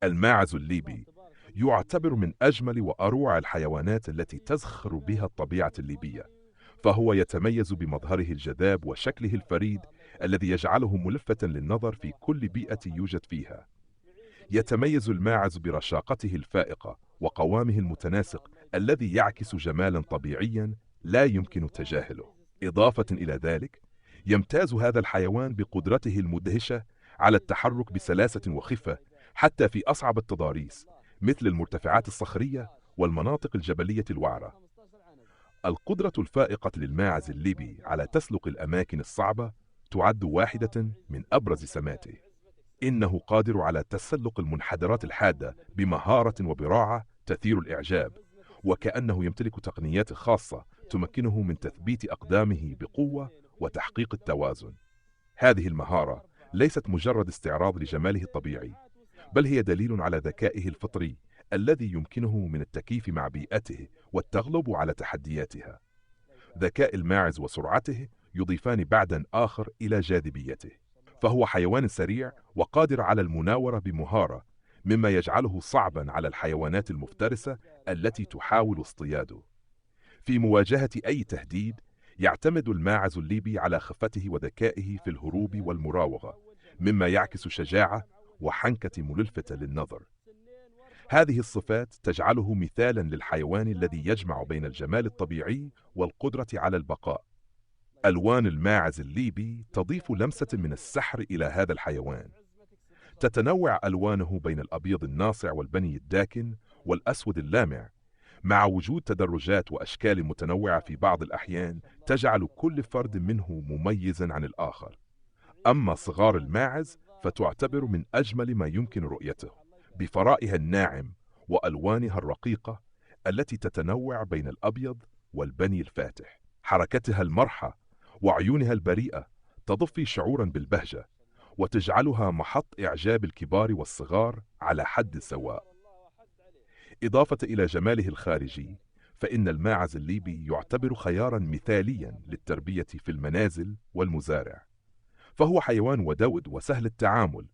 الماعز الليبي يعتبر من أجمل وأروع الحيوانات التي تزخر بها الطبيعة الليبية، فهو يتميز بمظهره الجذاب وشكله الفريد الذي يجعله ملفتًا للنظر في كل بيئة يوجد فيها. يتميز الماعز برشاقته الفائقة وقوامه المتناسق الذي يعكس جمالا طبيعيا لا يمكن تجاهله. إضافة إلى ذلك، يمتاز هذا الحيوان بقدرته المدهشة على التحرك بسلاسة وخفة حتى في أصعب التضاريس، مثل المرتفعات الصخرية والمناطق الجبلية الوعرة. القدرة الفائقة للماعز الليبي على تسلق الأماكن الصعبة تعد واحدة من أبرز سماته. إنه قادر على تسلق المنحدرات الحادة بمهارة وبراعة تثير الإعجاب، وكأنه يمتلك تقنيات خاصة تمكنه من تثبيت أقدامه بقوة وتحقيق التوازن. هذه المهارة ليست مجرد استعراض لجماله الطبيعي، بل هي دليل على ذكائه الفطري الذي يمكنه من التكيف مع بيئته والتغلب على تحدياتها. ذكاء الماعز وسرعته يضيفان بعداً آخر إلى جاذبيته، فهو حيوان سريع وقادر على المناورة بمهارة، مما يجعله صعباً على الحيوانات المفترسة التي تحاول اصطياده. في مواجهة أي تهديد، يعتمد الماعز الليبي على خفته وذكائه في الهروب والمراوغة، مما يعكس شجاعة وحنكة ملفتة للنظر. هذه الصفات تجعله مثالاً للحيوان الذي يجمع بين الجمال الطبيعي والقدرة على البقاء. ألوان الماعز الليبي تضيف لمسة من السحر إلى هذا الحيوان. تتنوع ألوانه بين الأبيض الناصع والبني الداكن والأسود اللامع، مع وجود تدرجات وأشكال متنوعة في بعض الأحيان تجعل كل فرد منه مميزاً عن الآخر. أما صغار الماعز فتعتبر من أجمل ما يمكن رؤيته، بفرائها الناعم وألوانها الرقيقة التي تتنوع بين الأبيض والبني الفاتح. حركتها المرحة وعيونها البريئة تضفي شعورا بالبهجة، وتجعلها محط إعجاب الكبار والصغار على حد سواء. إضافة إلى جماله الخارجي، فإن الماعز الليبي يعتبر خيارا مثاليا للتربية في المنازل والمزارع، فهو حيوان ودود وسهل التعامل،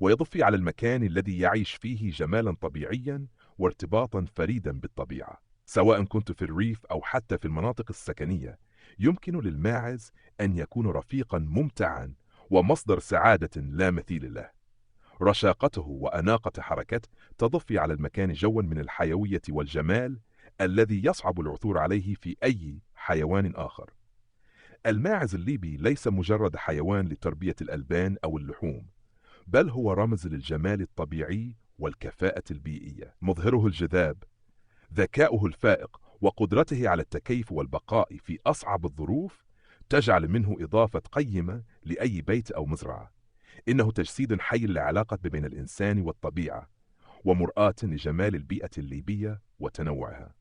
ويضفي على المكان الذي يعيش فيه جمالا طبيعيا وارتباطا فريدا بالطبيعة. سواء كنت في الريف أو حتى في المناطق السكنية، يمكن للماعز أن يكون رفيقا ممتعا ومصدر سعادة لا مثيل له. رشاقته وأناقة حركته تضفي على المكان جوا من الحيوية والجمال الذي يصعب العثور عليه في أي حيوان آخر. الماعز الليبي ليس مجرد حيوان لتربية الألبان أو اللحوم، بل هو رمز للجمال الطبيعي والكفاءة البيئية. مظهره الجذاب، ذكاؤه الفائق، وقدرته على التكيف والبقاء في أصعب الظروف تجعل منه إضافة قيمة لأي بيت أو مزرعة. إنه تجسيد حي للعلاقة بين الإنسان والطبيعة، ومرآة لجمال البيئة الليبية وتنوعها.